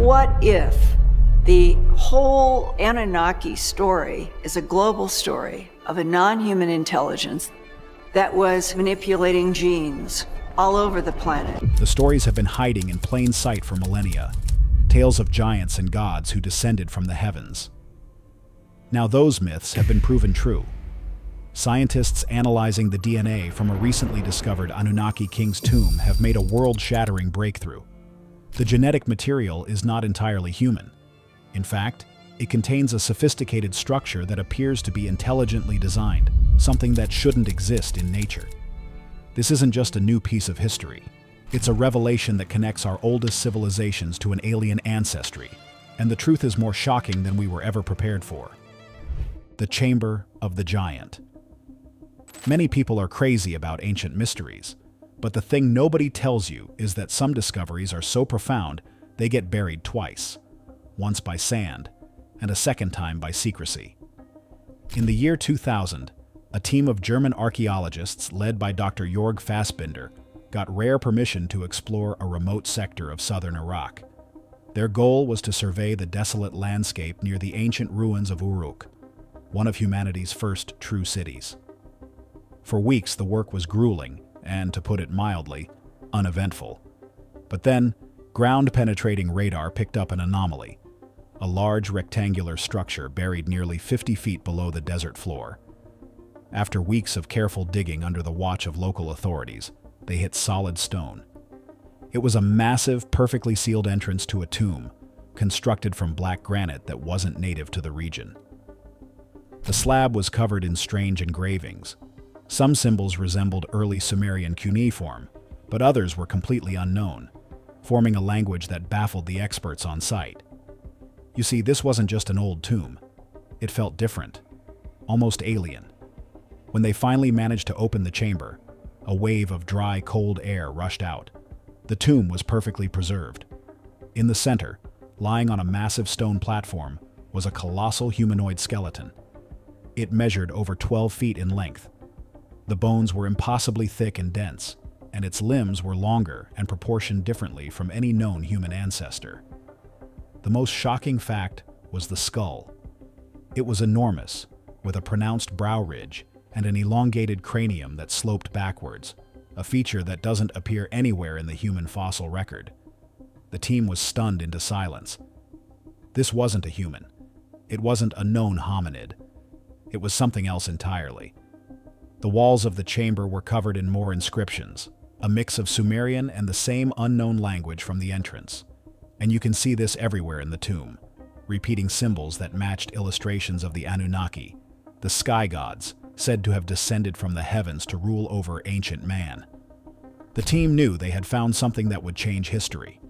what if the whole Anunnaki story is a global story of a non-human intelligence that was manipulating genes all over the planet? The stories have been hiding in plain sight for millennia. Tales of giants and gods who descended from the heavens. Now those myths have been proven true. Scientists analyzing the DNA from a recently discovered Anunnaki king's tomb have made a world-shattering breakthrough. The genetic material is not entirely human. In fact, it contains a sophisticated structure that appears to be intelligently designed, something that shouldn't exist in nature. This isn't just a new piece of history. It's a revelation that connects our oldest civilizations to an alien ancestry, and the truth is more shocking than we were ever prepared for. The Chamber of the Giant. Many people are crazy about ancient mysteries, but the thing nobody tells you is that some discoveries are so profound they get buried twice, once by sand, and a second time by secrecy. In the year 2000, a team of German archaeologists led by Dr. Jörg Fassbinder got rare permission to explore a remote sector of southern Iraq. Their goal was to survey the desolate landscape near the ancient ruins of Uruk, one of humanity's first true cities. For weeks, the work was grueling and, to put it mildly, uneventful. But then, ground-penetrating radar picked up an anomaly, a large rectangular structure buried nearly 50 feet below the desert floor. After weeks of careful digging under the watch of local authorities, they hit solid stone. It was a massive, perfectly sealed entrance to a tomb, constructed from black granite that wasn't native to the region. The slab was covered in strange engravings. Some symbols resembled early Sumerian cuneiform, but others were completely unknown, forming a language that baffled the experts on site. You see, this wasn't just an old tomb. It felt different, almost alien. When they finally managed to open the chamber, a wave of dry, cold air rushed out. The tomb was perfectly preserved. In the center, lying on a massive stone platform, was a colossal humanoid skeleton. It measured over 12 feet in length. The bones were impossibly thick and dense, and its limbs were longer and proportioned differently from any known human ancestor. The most shocking fact was the skull. It was enormous, with a pronounced brow ridge and an elongated cranium that sloped backwards, a feature that doesn't appear anywhere in the human fossil record. The team was stunned into silence. This wasn't a human. It wasn't a known hominid. It was something else entirely. The walls of the chamber were covered in more inscriptions, a mix of Sumerian and the same unknown language from the entrance. And you can see this everywhere in the tomb, repeating symbols that matched illustrations of the Anunnaki, the sky gods, said to have descended from the heavens to rule over ancient man. The team knew they had found something that would change history.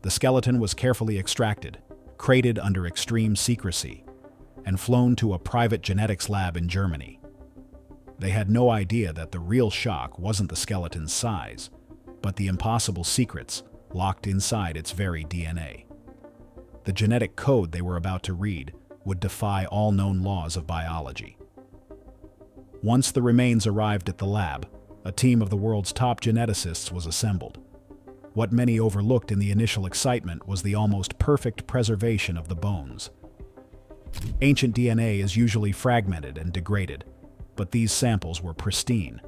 The skeleton was carefully extracted, crated under extreme secrecy, and flown to a private genetics lab in Germany. They had no idea that the real shock wasn't the skeleton's size, but the impossible secrets locked inside its very DNA. The genetic code they were about to read would defy all known laws of biology. Once the remains arrived at the lab, a team of the world's top geneticists was assembled. What many overlooked in the initial excitement was the almost perfect preservation of the bones. Ancient DNA is usually fragmented and degraded, but these samples were pristine,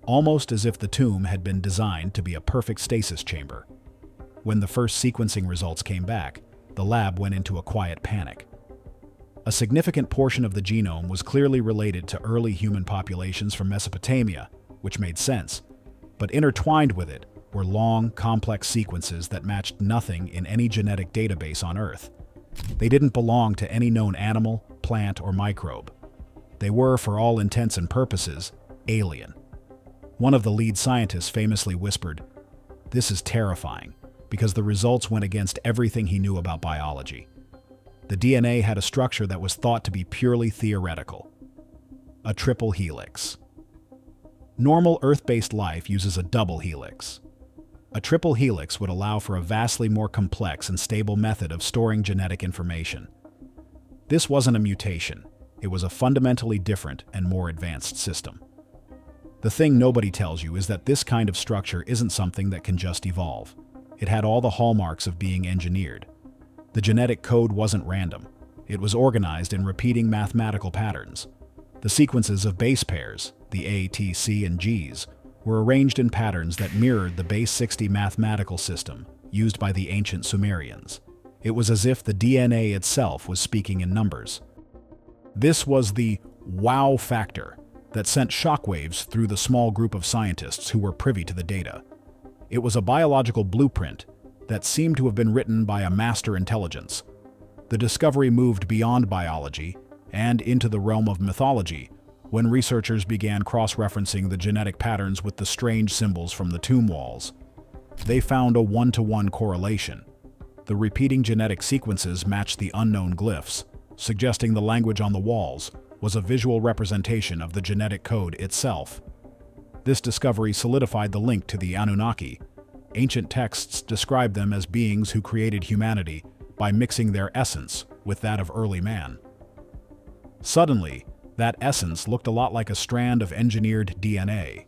almost as if the tomb had been designed to be a perfect stasis chamber. When the first sequencing results came back, the lab went into a quiet panic. A significant portion of the genome was clearly related to early human populations from Mesopotamia, which made sense, but intertwined with it were long, complex sequences that matched nothing in any genetic database on Earth. They didn't belong to any known animal, plant, or microbe. They were, for all intents and purposes, alien. One of the lead scientists famously whispered, "This is terrifying," because the results went against everything he knew about biology. The DNA had a structure that was thought to be purely theoretical. A triple helix. Normal Earth-based life uses a double helix. A triple helix would allow for a vastly more complex and stable method of storing genetic information. This wasn't a mutation. It was a fundamentally different and more advanced system. The thing nobody tells you is that this kind of structure isn't something that can just evolve. It had all the hallmarks of being engineered, The genetic code wasn't random. It was organized in repeating mathematical patterns. The sequences of base pairs, the A, T, C, and Gs, were arranged in patterns that mirrored the base 60 mathematical system used by the ancient Sumerians. It was as if the DNA itself was speaking in numbers. This was the wow factor that sent shockwaves through the small group of scientists who were privy to the data. It was a biological blueprint that seemed to have been written by a master intelligence. The discovery moved beyond biology and into the realm of mythology when researchers began cross-referencing the genetic patterns with the strange symbols from the tomb walls. They found a one-to-one correlation. The repeating genetic sequences matched the unknown glyphs, suggesting the language on the walls was a visual representation of the genetic code itself. This discovery solidified the link to the Anunnaki. Ancient texts describe them as beings who created humanity by mixing their essence with that of early man. Suddenly, that essence looked a lot like a strand of engineered DNA.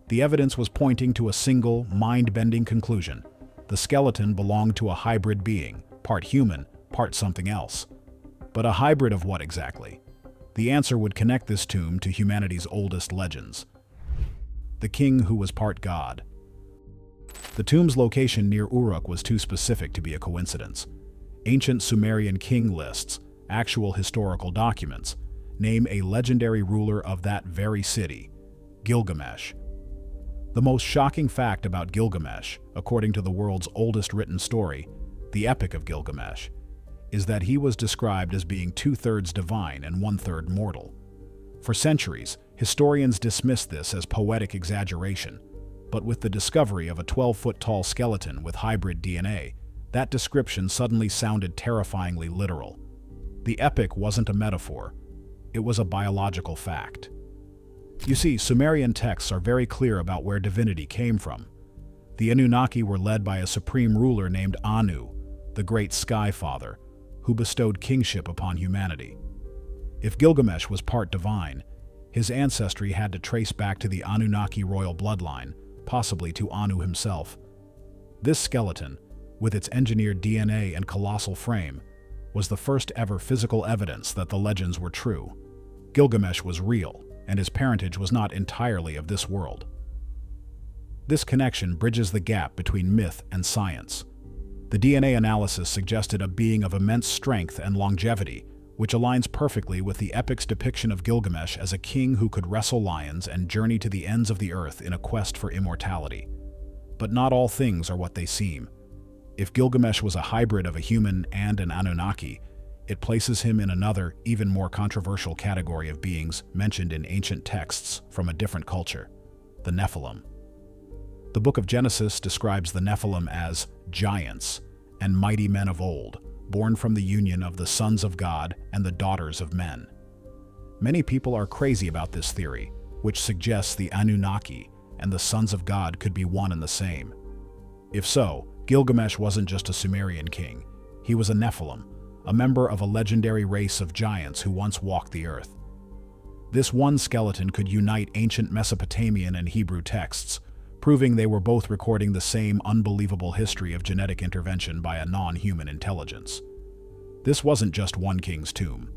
The evidence was pointing to a single, mind-bending conclusion. The skeleton belonged to a hybrid being, part human, part something else. But a hybrid of what exactly? The answer would connect this tomb to humanity's oldest legends. The king who was part god. The tomb's location near Uruk was too specific to be a coincidence. Ancient Sumerian king lists, actual historical documents, name a legendary ruler of that very city, Gilgamesh. The most shocking fact about Gilgamesh, according to the world's oldest written story, the Epic of Gilgamesh, is that he was described as being 2/3 divine and 1/3 mortal. For centuries, historians dismissed this as poetic exaggeration, but with the discovery of a 12-foot-tall skeleton with hybrid DNA, that description suddenly sounded terrifyingly literal. The epic wasn't a metaphor, it was a biological fact. You see, Sumerian texts are very clear about where divinity came from. The Anunnaki were led by a supreme ruler named Anu, the great Sky Father, who bestowed kingship upon humanity. If Gilgamesh was part divine, his ancestry had to trace back to the Anunnaki royal bloodline, possibly to Anu himself. This skeleton, with its engineered DNA and colossal frame, was the first ever physical evidence that the legends were true. Gilgamesh was real, and his parentage was not entirely of this world. This connection bridges the gap between myth and science. The DNA analysis suggested a being of immense strength and longevity, which aligns perfectly with the epic's depiction of Gilgamesh as a king who could wrestle lions and journey to the ends of the earth in a quest for immortality. But not all things are what they seem. If Gilgamesh was a hybrid of a human and an Anunnaki, it places him in another, even more controversial category of beings mentioned in ancient texts from a different culture, the Nephilim. The book of Genesis describes the Nephilim as giants and mighty men of old, born from the union of the sons of God and the daughters of men. Many people are crazy about this theory, which suggests the Anunnaki and the sons of God could be one and the same. If so, Gilgamesh wasn't just a Sumerian king. He was a Nephilim, a member of a legendary race of giants who once walked the earth. This one skeleton could unite ancient Mesopotamian and Hebrew texts, proving they were both recording the same unbelievable history of genetic intervention by a non-human intelligence. This wasn't just one king's tomb.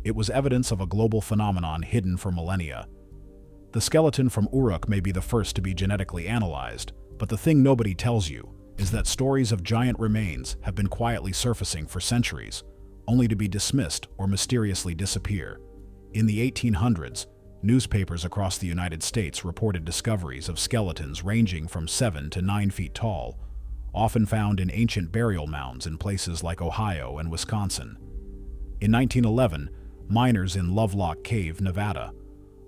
It was evidence of a global phenomenon hidden for millennia. The skeleton from Uruk may be the first to be genetically analyzed, but the thing nobody tells you is that stories of giant remains have been quietly surfacing for centuries, only to be dismissed or mysteriously disappear. In the 1800s, newspapers across the United States reported discoveries of skeletons ranging from 7 to 9 feet tall, often found in ancient burial mounds in places like Ohio and Wisconsin. In 1911, miners in Lovelock Cave, Nevada,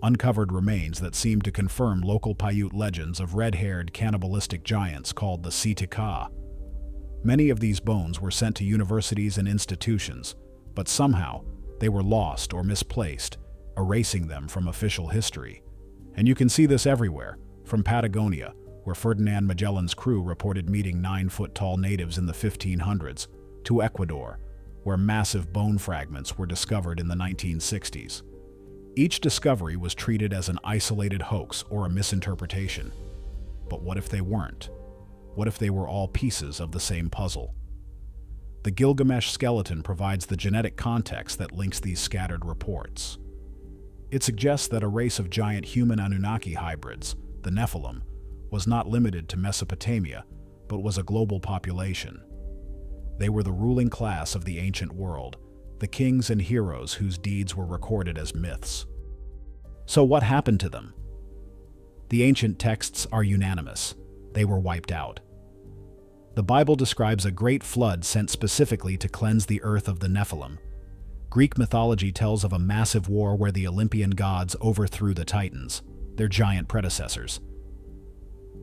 uncovered remains that seemed to confirm local Paiute legends of red-haired cannibalistic giants called the Sitka. Many of these bones were sent to universities and institutions, but somehow they were lost or misplaced, erasing them from official history. And you can see this everywhere, from Patagonia, where Ferdinand Magellan's crew reported meeting 9-foot-tall natives in the 1500s, to Ecuador, where massive bone fragments were discovered in the 1960s. Each discovery was treated as an isolated hoax or a misinterpretation. But what if they weren't? What if they were all pieces of the same puzzle? The Gilgamesh skeleton provides the genetic context that links these scattered reports. It suggests that a race of giant human Anunnaki hybrids, the Nephilim, was not limited to Mesopotamia, but was a global population. They were the ruling class of the ancient world, the kings and heroes whose deeds were recorded as myths. So what happened to them? The ancient texts are unanimous. They were wiped out. The Bible describes a great flood sent specifically to cleanse the earth of the Nephilim. Greek mythology tells of a massive war where the Olympian gods overthrew the Titans, their giant predecessors.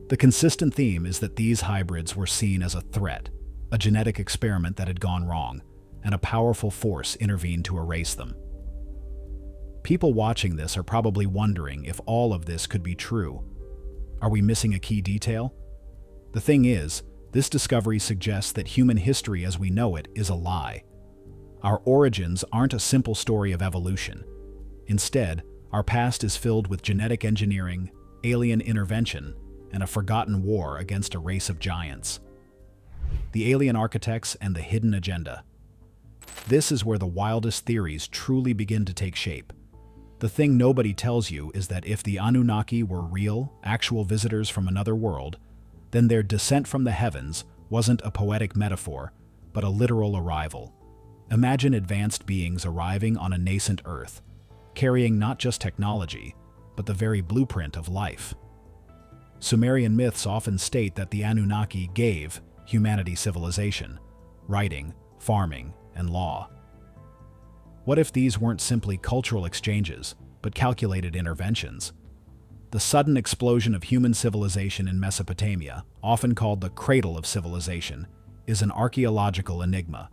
The consistent theme is that these hybrids were seen as a threat, a genetic experiment that had gone wrong, and a powerful force intervened to erase them. People watching this are probably wondering if all of this could be true. Are we missing a key detail? The thing is, this discovery suggests that human history as we know it is a lie. Our origins aren't a simple story of evolution. Instead, our past is filled with genetic engineering, alien intervention, and a forgotten war against a race of giants. The alien architects and the hidden agenda. This is where the wildest theories truly begin to take shape. The thing nobody tells you is that if the Anunnaki were real, actual visitors from another world, then their descent from the heavens wasn't a poetic metaphor, but a literal arrival. Imagine advanced beings arriving on a nascent Earth, carrying not just technology, but the very blueprint of life. Sumerian myths often state that the Anunnaki gave humanity civilization, writing, farming, and law. What if these weren't simply cultural exchanges, but calculated interventions? The sudden explosion of human civilization in Mesopotamia, often called the cradle of civilization, is an archaeological enigma.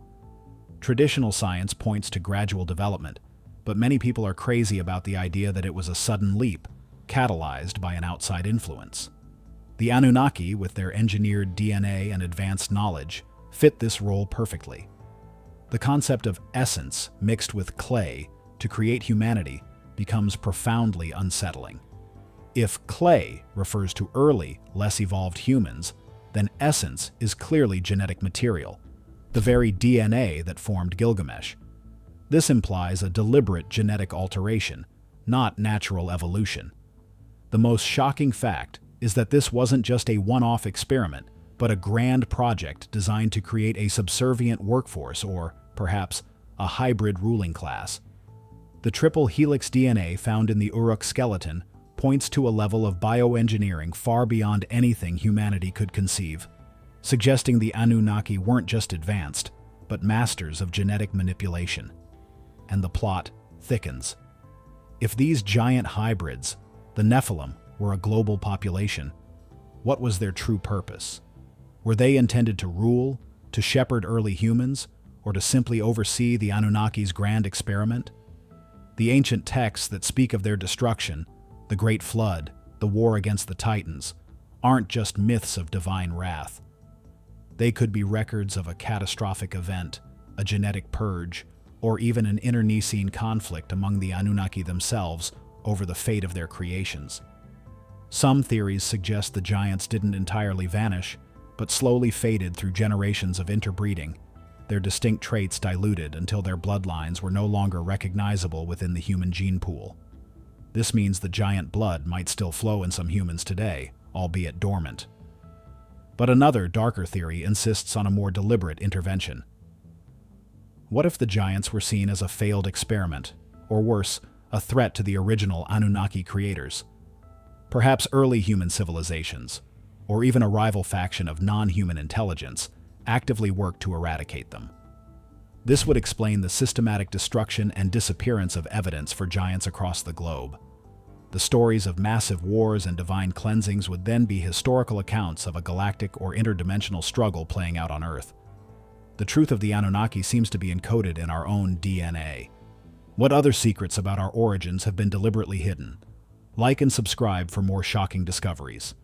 Traditional science points to gradual development, but many people are crazy about the idea that it was a sudden leap, catalyzed by an outside influence. The Anunnaki, with their engineered DNA and advanced knowledge, fit this role perfectly. The concept of essence mixed with clay to create humanity becomes profoundly unsettling. If clay refers to early, less evolved humans, then essence is clearly genetic material, the very DNA that formed Gilgamesh. This implies a deliberate genetic alteration, not natural evolution. The most shocking fact is that this wasn't just a one-off experiment, but a grand project designed to create a subservient workforce or, perhaps, a hybrid ruling class. The triple-helix DNA found in the Uruk skeleton points to a level of bioengineering far beyond anything humanity could conceive, suggesting the Anunnaki weren't just advanced, but masters of genetic manipulation. And the plot thickens. If these giant hybrids, the Nephilim, were a global population, what was their true purpose? Were they intended to rule, to shepherd early humans, or to simply oversee the Anunnaki's grand experiment? The ancient texts that speak of their destruction, the Great Flood, the war against the Titans, aren't just myths of divine wrath. They could be records of a catastrophic event, a genetic purge, or even an internecine conflict among the Anunnaki themselves over the fate of their creations. Some theories suggest the giants didn't entirely vanish, but slowly faded through generations of interbreeding, their distinct traits diluted until their bloodlines were no longer recognizable within the human gene pool. This means the giant blood might still flow in some humans today, albeit dormant. But another, darker theory insists on a more deliberate intervention. What if the giants were seen as a failed experiment, or worse, a threat to the original Anunnaki creators? Perhaps early human civilizations, or even a rival faction of non-human intelligence, actively worked to eradicate them. This would explain the systematic destruction and disappearance of evidence for giants across the globe. The stories of massive wars and divine cleansings would then be historical accounts of a galactic or interdimensional struggle playing out on Earth. The truth of the Anunnaki seems to be encoded in our own DNA. What other secrets about our origins have been deliberately hidden? Like and subscribe for more shocking discoveries.